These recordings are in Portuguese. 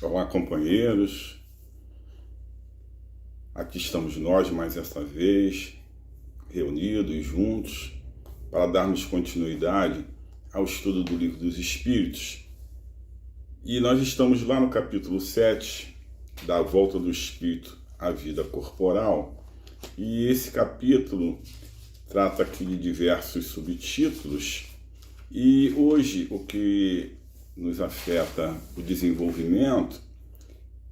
Olá, companheiros. Aqui estamos nós mais essa vez, reunidos juntos, para darmos continuidade ao estudo do Livro dos Espíritos. E nós estamos lá no capítulo 7, da volta do espírito à vida corporal. E esse capítulo trata aqui de diversos subtítulos. E hoje o que nos afeta o desenvolvimento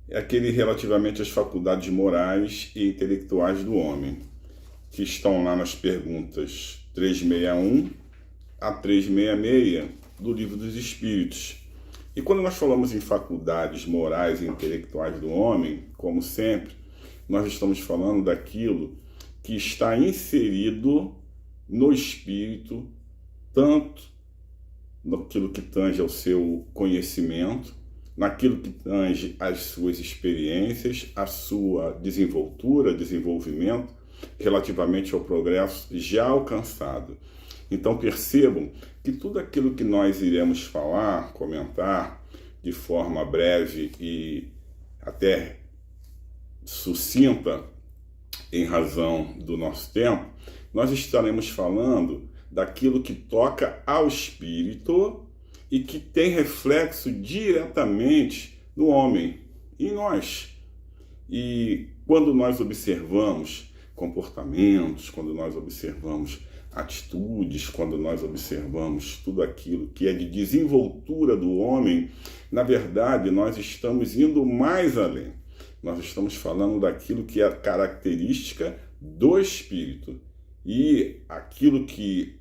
é aquele relativamente às faculdades morais e intelectuais do homem, que estão lá nas perguntas 361 a 366 do Livro dos Espíritos. E quando nós falamos em faculdades morais e intelectuais do homem, como sempre, nós estamos falando daquilo que está inserido no espírito, tanto naquilo que tange ao seu conhecimento, naquilo que tange às suas experiências, à sua desenvoltura, desenvolvimento, relativamente ao progresso já alcançado. Então percebam que tudo aquilo que nós iremos falar, comentar de forma breve e até sucinta, em razão do nosso tempo, nós estaremos falando daquilo que toca ao espírito e que tem reflexo diretamente no homem, em nós. E quando nós observamos comportamentos, quando nós observamos atitudes, quando nós observamos tudo aquilo que é de desenvoltura do homem, na verdade nós estamos indo mais além. Nós estamos falando daquilo que é a característica do espírito. E aquilo que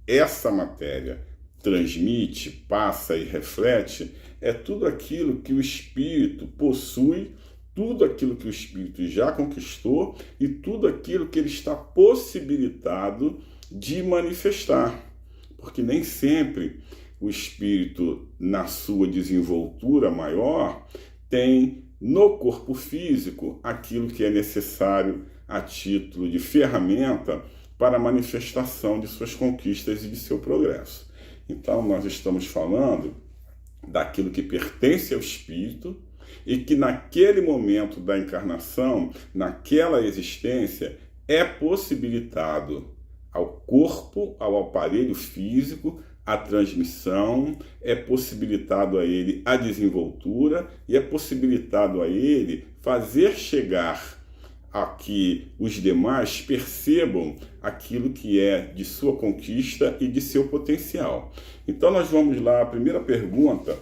essa matéria transmite, passa e reflete é tudo aquilo que o espírito possui, tudo aquilo que o espírito já conquistou e tudo aquilo que ele está possibilitado de manifestar. Porque nem sempre o espírito, na sua desenvoltura maior, tem no corpo físico aquilo que é necessário a título de ferramenta para a manifestação de suas conquistas e de seu progresso. Então, nós estamos falando daquilo que pertence ao espírito e que naquele momento da encarnação, naquela existência, é possibilitado ao corpo, ao aparelho físico, a transmissão, é possibilitado a ele a desenvoltura e é possibilitado a ele fazer chegar a que os demais percebam aquilo que é de sua conquista e de seu potencial. Então nós vamos lá, a primeira pergunta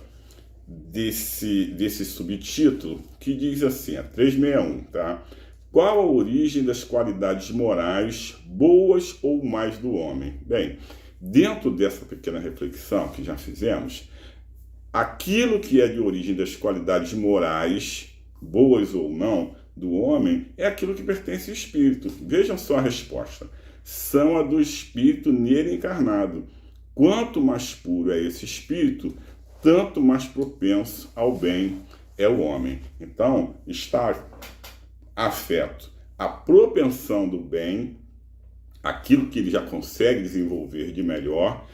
desse subtítulo, que diz assim, a 361, tá? Qual a origem das qualidades morais, boas ou mais do homem? Bem, dentro dessa pequena reflexão que já fizemos, aquilo que é de origem das qualidades morais, boas ou não, do homem, é aquilo que pertence ao espírito. Vejam só a resposta. São a do espírito nele encarnado. Quanto mais puro é esse espírito, tanto mais propenso ao bem é o homem. Então, está afeto à propensão do bem, aquilo que ele já consegue desenvolver de melhor.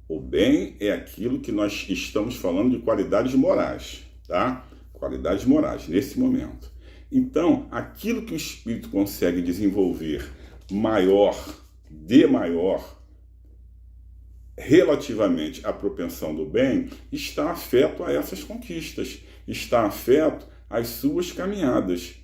O bem é aquilo que nós estamos falando de qualidades morais, tá? Qualidades morais, nesse momento. Então, aquilo que o espírito consegue desenvolver maior, relativamente à propensão do bem, está afeto a essas conquistas, está afeto às suas caminhadas.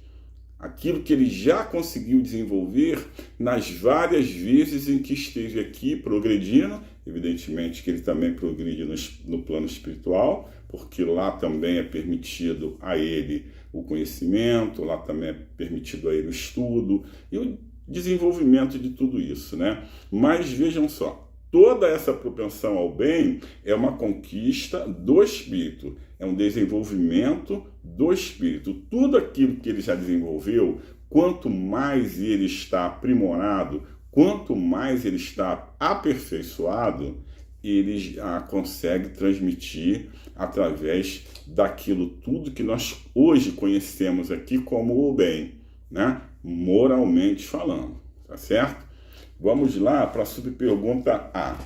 Aquilo que ele já conseguiu desenvolver nas várias vezes em que esteve aqui progredindo, evidentemente que ele também progride no plano espiritual, porque lá também é permitido a ele o conhecimento, lá também é permitido a ele o estudo e o desenvolvimento de tudo isso, né? Mas vejam só, toda essa propensão ao bem é uma conquista do espírito, é um desenvolvimento do espírito. Tudo aquilo que ele já desenvolveu, quanto mais ele está aprimorado, quanto mais ele está aperfeiçoado, ele já consegue transmitir através daquilo tudo que nós hoje conhecemos aqui como o bem, né? Moralmente falando, tá certo? Vamos lá para a subpergunta A.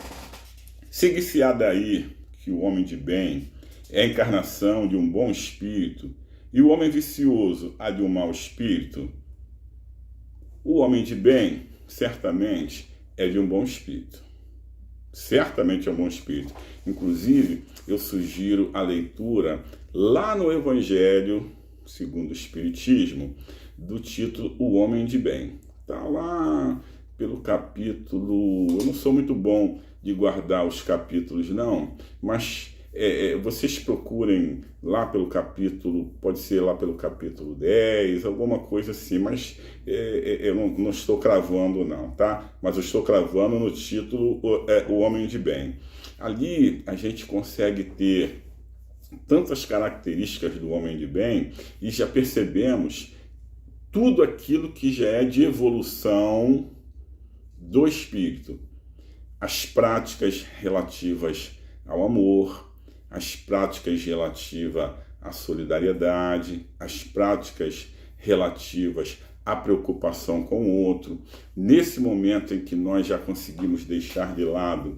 Segue-se-á daí que o homem de bem é a encarnação de um bom espírito e o homem vicioso a de um mau espírito, o homem de bem, certamente, é de um bom espírito. Certamente é um bom espírito. Inclusive, eu sugiro a leitura lá no Evangelho, segundo o Espiritismo, do título O Homem de Bem. Está lá pelo capítulo... Eu não sou muito bom de guardar os capítulos, não, mas vocês procurem lá pelo capítulo, pode ser lá pelo capítulo 10, alguma coisa assim, mas eu não estou cravando não, tá? Mas eu estou cravando no título O Homem de Bem. Ali a gente consegue ter tantas características do homem de bem e já percebemos tudo aquilo que já é de evolução do espírito. As práticas relativas ao amor, as práticas relativas à solidariedade, as práticas relativas à preocupação com o outro. Nesse momento em que nós já conseguimos deixar de lado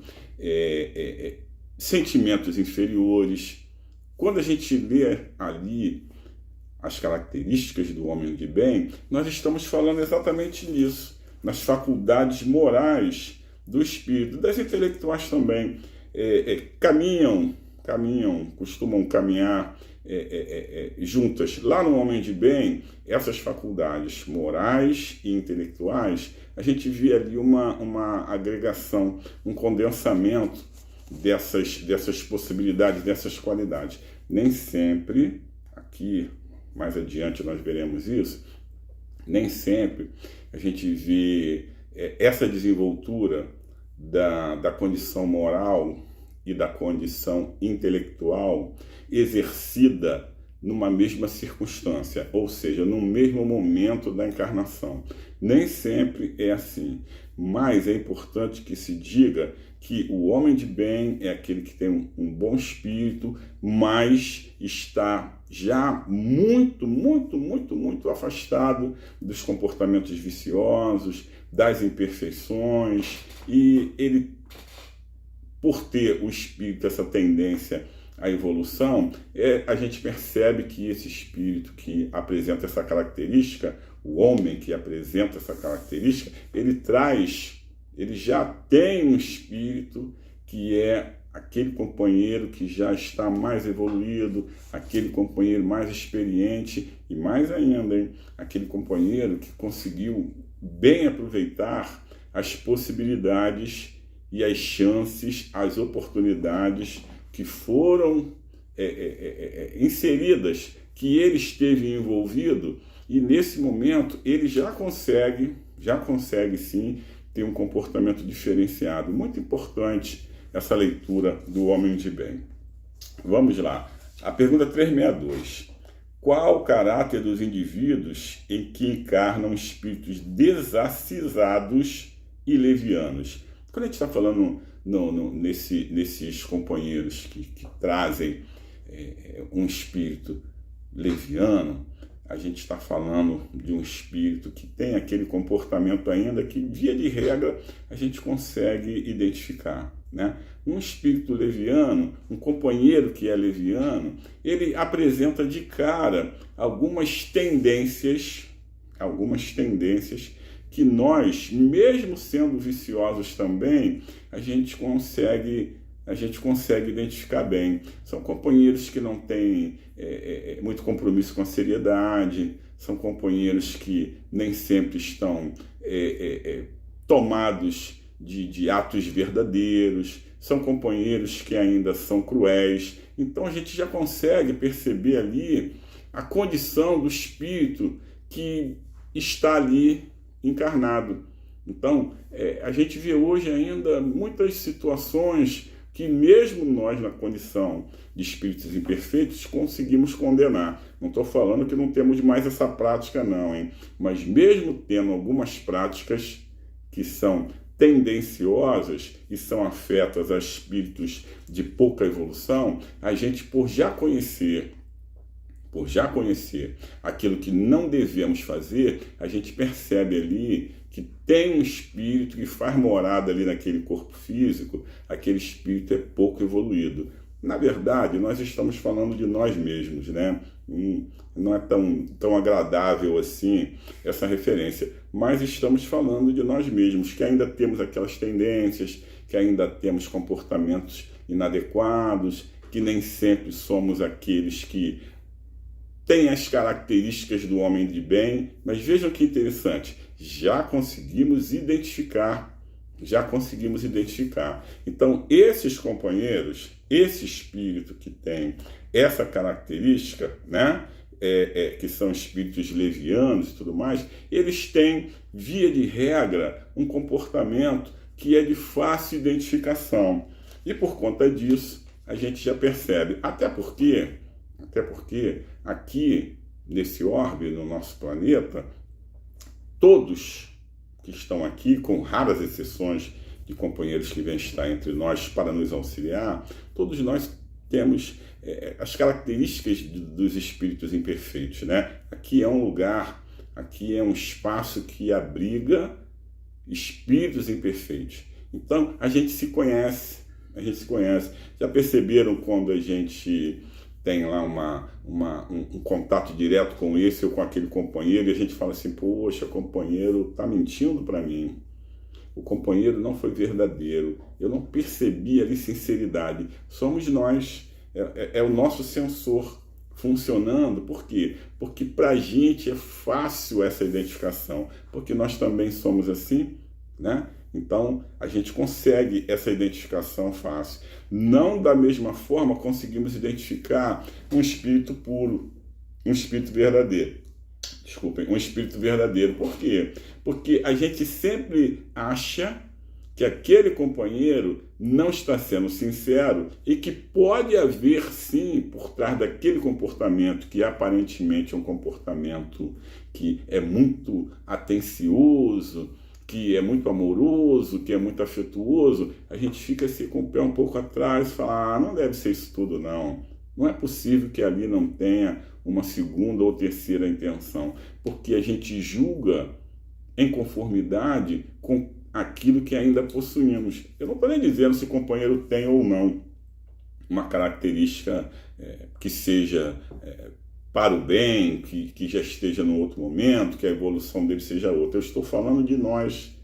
sentimentos inferiores, quando a gente lê ali as características do homem de bem, nós estamos falando exatamente nisso, nas faculdades morais do espírito, das intelectuais também. Costumam caminhar juntas. Lá no homem de bem, essas faculdades morais e intelectuais, a gente vê ali uma agregação, um condensamento dessas possibilidades, dessas qualidades. Nem sempre, aqui mais adiante nós veremos isso, nem sempre a gente vê essa desenvoltura da condição moral e da condição intelectual exercida numa mesma circunstância, ou seja, no mesmo momento da encarnação. Nem sempre é assim, mas é importante que se diga que o homem de bem é aquele que tem um bom espírito, mas está já muito afastado dos comportamentos viciosos, das imperfeições, e ele, por ter o espírito, essa tendência à evolução, a gente percebe que esse espírito que apresenta essa característica, o homem que apresenta essa característica, ele já tem um espírito que é aquele companheiro que já está mais evoluído, aquele companheiro mais experiente e mais ainda, aquele companheiro que conseguiu bem aproveitar as possibilidades e as chances, as oportunidades que foram inseridas, que ele esteve envolvido, e nesse momento ele já consegue sim ter um comportamento diferenciado. Muito importante essa leitura do homem de bem. Vamos lá. A pergunta 362. Qual o caráter dos indivíduos em que encarnam espíritos desacisados e levianos? Quando a gente está falando nesses companheiros que trazem um espírito leviano, a gente está falando de um espírito que tem aquele comportamento ainda que, via de regra, a gente consegue identificar, né? Um espírito leviano, um companheiro que é leviano, ele apresenta de cara algumas tendências que nós, mesmo sendo viciosos também, a gente consegue identificar bem. São companheiros que não têm muito compromisso com a seriedade, são companheiros que nem sempre estão tomados de atos verdadeiros, são companheiros que ainda são cruéis. Então a gente já consegue perceber ali a condição do espírito que está ali encarnado. Então, a gente vê hoje ainda muitas situações que mesmo nós, na condição de espíritos imperfeitos, conseguimos condenar. Não estou falando que não temos mais essa prática, não, hein? Mas mesmo tendo algumas práticas que são tendenciosas e são afetas a espíritos de pouca evolução, a gente, por já conhecer aquilo que não devemos fazer, a gente percebe ali que tem um espírito que faz morada ali naquele corpo físico, aquele espírito é pouco evoluído. Na verdade, nós estamos falando de nós mesmos, né? Não é tão agradável assim essa referência, mas estamos falando de nós mesmos, que ainda temos aquelas tendências, que ainda temos comportamentos inadequados, que nem sempre somos aqueles que têm as características do homem de bem. Mas vejam que interessante, já conseguimos identificar. Então, esses companheiros, esse espírito que tem essa característica, né, que são espíritos levianos e tudo mais, eles têm, via de regra, um comportamento que é de fácil identificação. E por conta disso, a gente já percebe. Até porque aqui, nesse orbe, no nosso planeta, todos que estão aqui, com raras exceções de companheiros que vêm estar entre nós para nos auxiliar, todos nós temos as características dos espíritos imperfeitos, né? Aqui é um lugar, aqui é um espaço que abriga espíritos imperfeitos. Então, a gente se conhece. Já perceberam quando a gente tem lá um contato direto com esse ou com aquele companheiro e a gente fala assim, poxa, o companheiro está mentindo para mim. O companheiro não foi verdadeiro. Eu não percebi ali sinceridade. Somos nós. É o nosso sensor funcionando. Por quê? Porque para a gente é fácil essa identificação. Porque nós também somos assim, né? Então, a gente consegue essa identificação fácil. Não da mesma forma conseguimos identificar um espírito puro, um espírito verdadeiro. Desculpem, um espírito verdadeiro. Por quê? Porque a gente sempre acha que aquele companheiro não está sendo sincero e que pode haver, sim, por trás daquele comportamento, que aparentemente é um comportamento que é muito atencioso, que é muito amoroso, que é muito afetuoso, a gente fica assim com o pé um pouco atrás e fala, não deve ser isso tudo não. Não é possível que ali não tenha uma segunda ou terceira intenção, porque a gente julga em conformidade com aquilo que ainda possuímos. Eu não estou nem dizendo se o companheiro tem ou não uma característica que seja para o bem, que já esteja no outro momento, que a evolução dele seja outra. Eu estou falando de nós,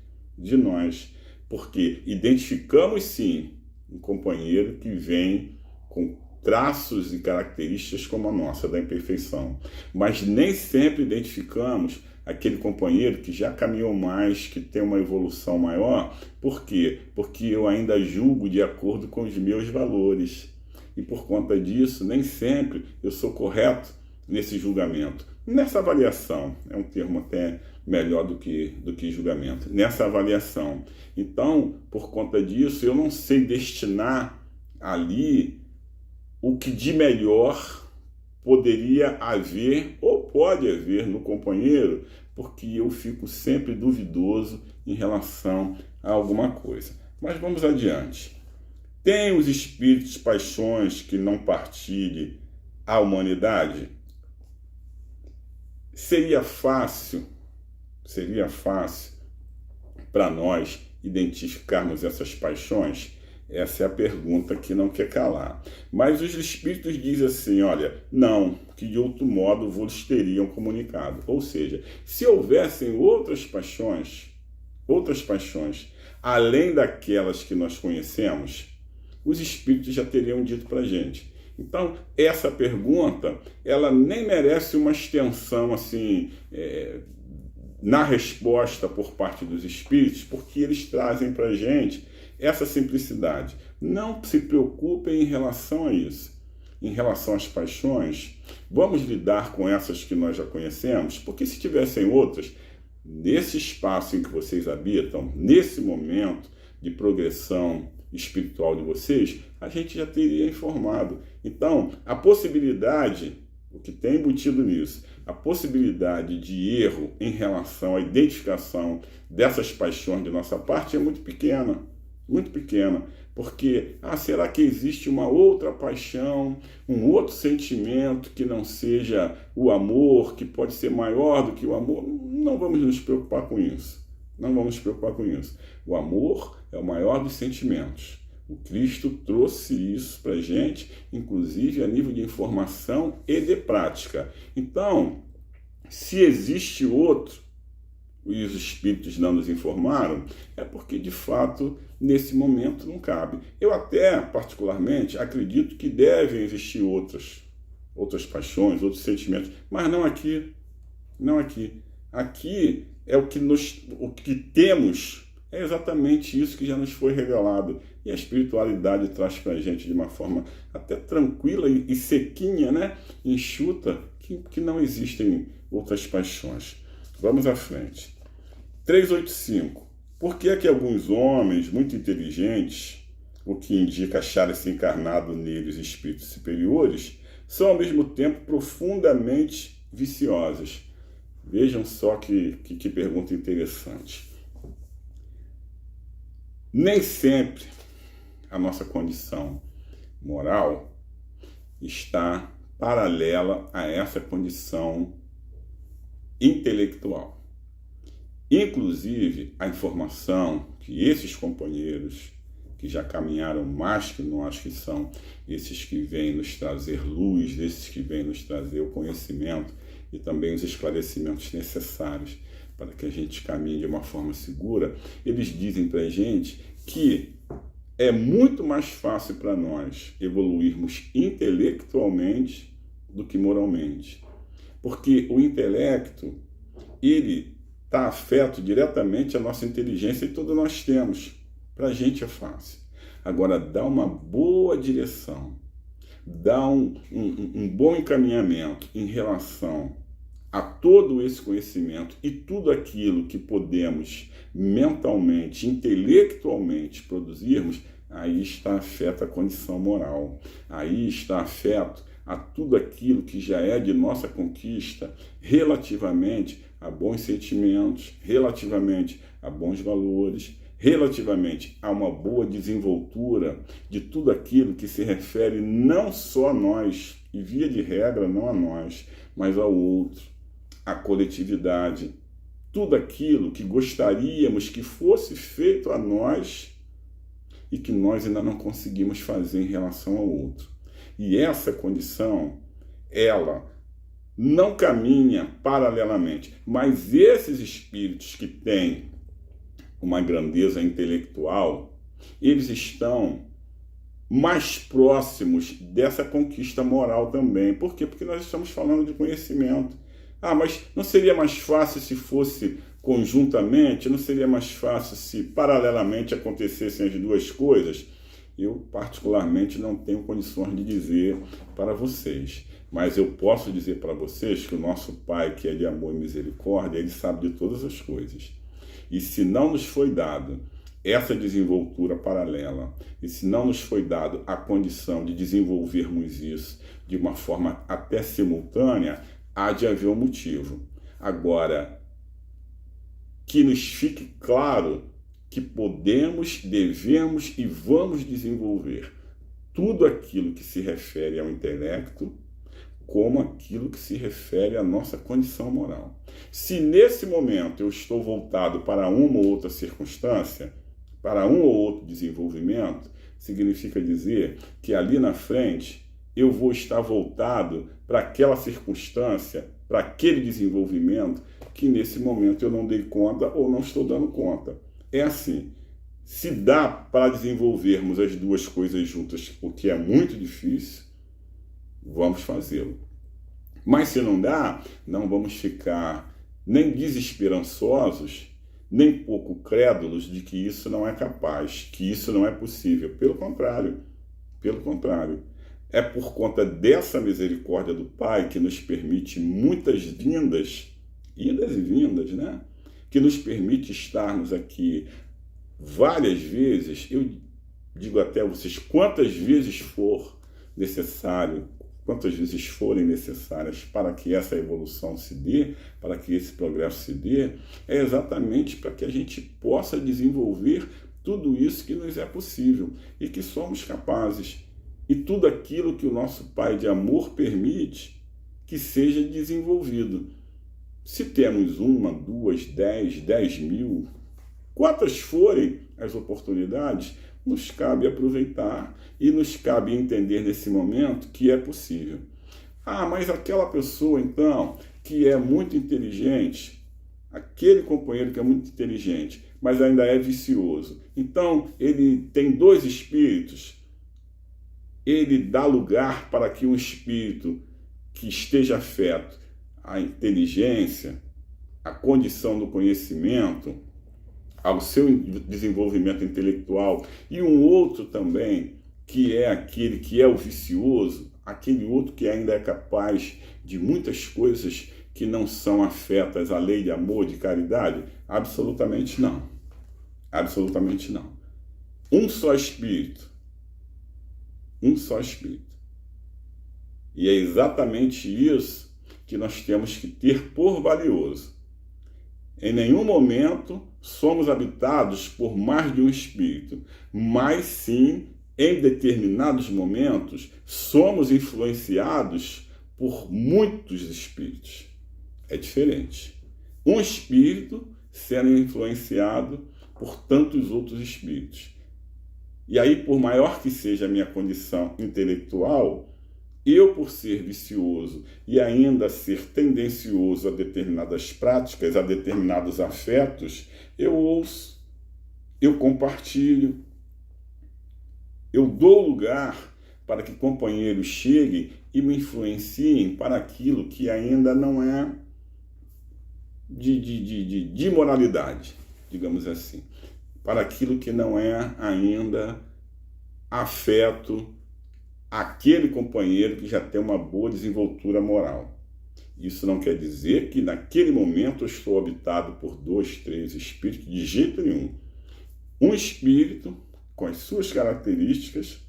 porque identificamos sim um companheiro que vem com traços e características como a nossa, da imperfeição. Mas nem sempre identificamos aquele companheiro que já caminhou mais, que tem uma evolução maior. Por quê? Porque eu ainda julgo de acordo com os meus valores. E por conta disso, nem sempre eu sou correto nesse julgamento. Nessa avaliação, é um termo até melhor do que julgamento. Nessa avaliação. Então, por conta disso, eu não sei destinar ali o que de melhor poderia haver ou pode haver no companheiro, porque eu fico sempre duvidoso em relação a alguma coisa. Mas vamos adiante. Tem os espíritos paixões que não partilhem a humanidade? Seria fácil para nós identificarmos essas paixões? Essa é a pergunta que não quer calar. Mas os espíritos dizem assim, olha, não, que de outro modo vos teriam comunicado. Ou seja, se houvessem outras paixões, além daquelas que nós conhecemos, os espíritos já teriam dito para a gente. Então, essa pergunta, ela nem merece uma extensão assim, na resposta por parte dos espíritos, porque eles trazem para a gente essa simplicidade. Não se preocupem em relação a isso. Em relação às paixões, vamos lidar com essas que nós já conhecemos, porque se tivessem outras, nesse espaço em que vocês habitam, nesse momento de progressão espiritual de vocês, a gente já teria informado. Então, a possibilidade, o que tem embutido nisso, a possibilidade de erro em relação à identificação dessas paixões de nossa parte é muito pequena, porque, será que existe uma outra paixão, um outro sentimento que não seja o amor, que pode ser maior do que o amor? Não vamos nos preocupar com isso. O amor é o maior dos sentimentos. O Cristo trouxe isso para a gente, inclusive a nível de informação e de prática. Então, se existe outro, e os espíritos não nos informaram, é porque, de fato, nesse momento não cabe. Eu até, particularmente, acredito que devem existir outras paixões, outros sentimentos, mas não aqui. Não aqui. Aqui é o que temos, é exatamente isso que já nos foi revelado. E a espiritualidade traz para a gente de uma forma até tranquila e sequinha, né? Enxuta, que não existem outras paixões. Vamos à frente. 385. Por que é que alguns homens muito inteligentes, o que indica acharem-se encarnado neles espíritos superiores, são ao mesmo tempo profundamente viciosos? Vejam só que pergunta interessante. Nem sempre a nossa condição moral está paralela a essa condição intelectual. Inclusive, a informação que esses companheiros que já caminharam mais que nós, que são esses que vêm nos trazer luz, esses que vêm nos trazer o conhecimento e também os esclarecimentos necessários para que a gente caminhe de uma forma segura, eles dizem para a gente que é muito mais fácil para nós evoluirmos intelectualmente do que moralmente. Porque o intelecto, ele está afeto diretamente à nossa inteligência e tudo nós temos. Para a gente é fácil. Agora, dá uma boa direção, dá um bom encaminhamento em relação a todo esse conhecimento e tudo aquilo que podemos mentalmente, intelectualmente produzirmos, aí está afeto à condição moral, aí está afeto a tudo aquilo que já é de nossa conquista relativamente a bons sentimentos, relativamente a bons valores, relativamente a uma boa desenvoltura de tudo aquilo que se refere não só a nós, e via de regra não a nós, mas ao outro, à coletividade, tudo aquilo que gostaríamos que fosse feito a nós e que nós ainda não conseguimos fazer em relação ao outro. E essa condição, ela não caminha paralelamente, mas esses espíritos que têm uma grandeza intelectual, eles estão mais próximos dessa conquista moral também. Por quê? Porque nós estamos falando de conhecimento. Ah, mas não seria mais fácil se fosse conjuntamente? Não seria mais fácil se paralelamente acontecessem as duas coisas? Eu, particularmente, não tenho condições de dizer para vocês. Mas eu posso dizer para vocês que o nosso Pai, que é de amor e misericórdia, Ele sabe de todas as coisas. E se não nos foi dado essa desenvoltura paralela, e se não nos foi dado a condição de desenvolvermos isso de uma forma até simultânea, há de haver um motivo. Agora, que nos fique claro que podemos, devemos e vamos desenvolver tudo aquilo que se refere ao intelecto, como aquilo que se refere à nossa condição moral. Se nesse momento eu estou voltado para uma ou outra circunstância, para um ou outro desenvolvimento, significa dizer que ali na frente eu vou estar voltado para aquela circunstância, para aquele desenvolvimento que nesse momento eu não dei conta ou não estou dando conta. É assim. Se dá para desenvolvermos as duas coisas juntas, o que é muito difícil, vamos fazê-lo. Mas se não dá, não vamos ficar nem desesperançosos, nem pouco crédulos de que isso não é capaz, que isso não é possível. Pelo contrário, é por conta dessa misericórdia do Pai que nos permite muitas idas e vindas, né? Que nos permite estarmos aqui várias vezes, eu digo até a vocês, quantas vezes for necessário, quantas vezes forem necessárias para que essa evolução se dê, para que esse progresso se dê, é exatamente para que a gente possa desenvolver tudo isso que nos é possível e que somos capazes. E tudo aquilo que o nosso Pai de amor permite que seja desenvolvido. Se temos 1, 2, 10 mil, quantas forem as oportunidades, nos cabe aproveitar e nos cabe entender nesse momento que é possível. Ah, mas aquela pessoa, então, que é muito inteligente, aquele companheiro que é muito inteligente, mas ainda é vicioso. Então, ele tem dois espíritos. Ele dá lugar para que um espírito que esteja afeto à inteligência, à condição do conhecimento, ao seu desenvolvimento intelectual, e um outro também, que é aquele que é o vicioso, aquele outro que ainda é capaz de muitas coisas que não são afetas à lei de amor, de caridade? Absolutamente não. Absolutamente não. Um só Espírito. Um só Espírito. E é exatamente isso que nós temos que ter por valioso. Em nenhum momento somos habitados por mais de um Espírito, mas sim, em determinados momentos, somos influenciados por muitos Espíritos. É diferente. Um Espírito sendo influenciado por tantos outros Espíritos. E aí, por maior que seja a minha condição intelectual, eu, por ser vicioso e ainda ser tendencioso a determinadas práticas, a determinados afetos, eu ouço, eu compartilho, eu dou lugar para que companheiros cheguem e me influenciem para aquilo que ainda não é de moralidade, digamos assim, para aquilo que não é ainda afeto àquele companheiro que já tem uma boa desenvoltura moral. Isso não quer dizer que naquele momento eu estou habitado por 2, 3 espíritos, de jeito nenhum. Um espírito com as suas características,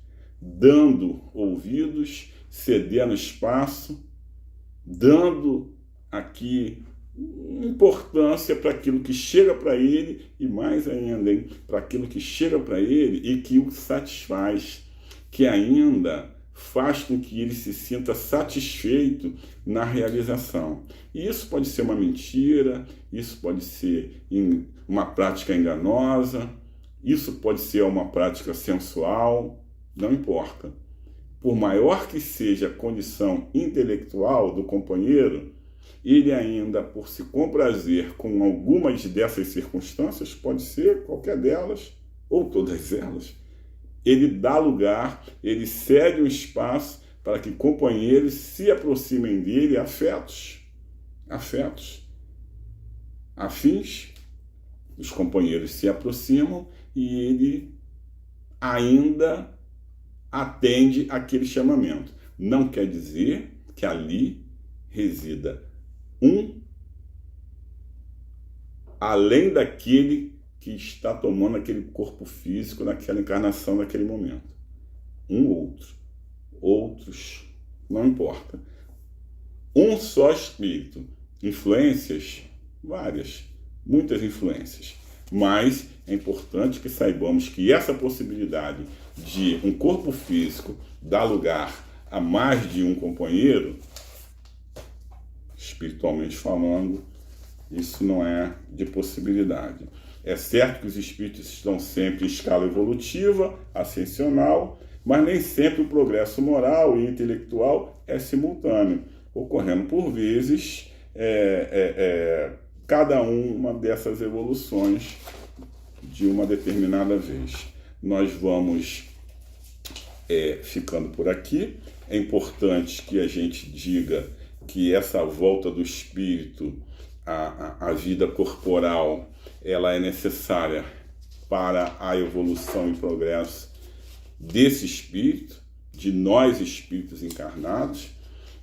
dando ouvidos, cedendo espaço, dando aqui importância para aquilo que chega para ele e mais ainda, para aquilo que chega para ele e que o satisfaz, que ainda faz com que ele se sinta satisfeito na realização. E isso pode ser uma mentira, isso pode ser uma prática enganosa, isso pode ser uma prática sensual, não importa. Por maior que seja a condição intelectual do companheiro, ele ainda, por se comprazer com algumas dessas circunstâncias, pode ser qualquer delas, ou todas elas, ele dá lugar, ele cede um espaço para que companheiros se aproximem dele, afins, os companheiros se aproximam e ele ainda atende aquele chamamento. Não quer dizer que ali resida um além daquele que está tomando aquele corpo físico naquela encarnação, naquele momento. Um outro. Outros, não importa. Um só espírito. Influências? Várias. Muitas influências. Mas é importante que saibamos que essa possibilidade de um corpo físico dar lugar a mais de um companheiro, espiritualmente falando, isso não é de possibilidade. É certo que os espíritos estão sempre em escala evolutiva, ascensional, mas nem sempre o progresso moral e intelectual é simultâneo, ocorrendo por vezes cada uma dessas evoluções de uma determinada vez. Nós vamos ficando por aqui. É importante que a gente diga que essa volta do espírito à vida corporal, ela é necessária para a evolução e progresso desse espírito, de nós espíritos encarnados,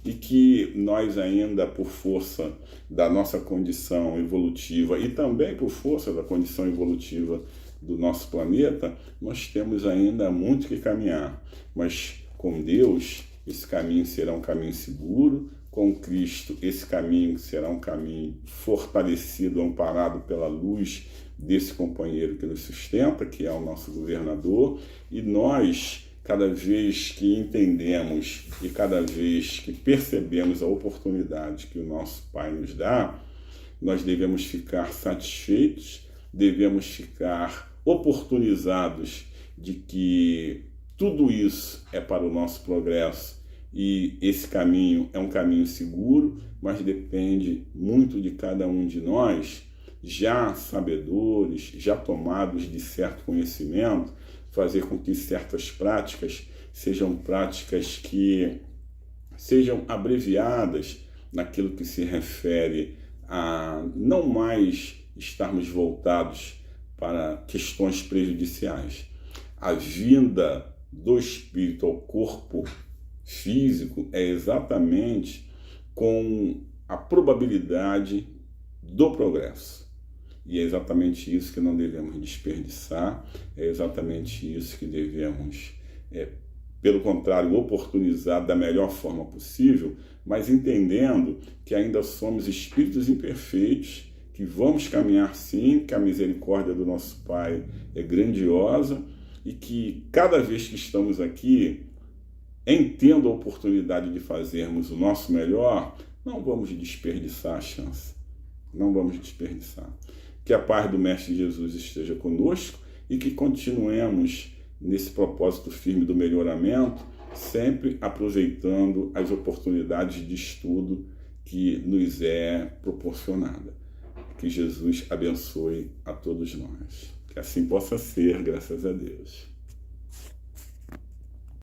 e que nós ainda, por força da nossa condição evolutiva e também por força da condição evolutiva do nosso planeta, nós temos ainda muito que caminhar. Mas com Deus, esse caminho será um caminho seguro. Com Cristo, esse caminho será um caminho fortalecido, amparado pela luz desse companheiro que nos sustenta, que é o nosso governador. E nós, cada vez que entendemos e cada vez que percebemos a oportunidade que o nosso Pai nos dá, nós devemos ficar satisfeitos, devemos ficar oportunizados de que tudo isso é para o nosso progresso e esse caminho é um caminho seguro, mas depende muito de cada um de nós, já sabedores, já tomados de certo conhecimento, fazer com que certas práticas sejam práticas que sejam abreviadas naquilo que se refere a não mais estarmos voltados para questões prejudiciais. A vinda do espírito ao corpo físico é exatamente com a probabilidade do progresso. E é exatamente isso que não devemos desperdiçar, é exatamente isso que devemos, pelo contrário, oportunizar da melhor forma possível, mas entendendo que ainda somos espíritos imperfeitos, que vamos caminhar sim, que a misericórdia do nosso Pai é grandiosa e que cada vez que estamos aqui, tendo a oportunidade de fazermos o nosso melhor, não vamos desperdiçar a chance. Não vamos desperdiçar. Que a paz do Mestre Jesus esteja conosco e que continuemos nesse propósito firme do melhoramento, sempre aproveitando as oportunidades de estudo que nos é proporcionada. Que Jesus abençoe a todos nós. Que assim possa ser, graças a Deus.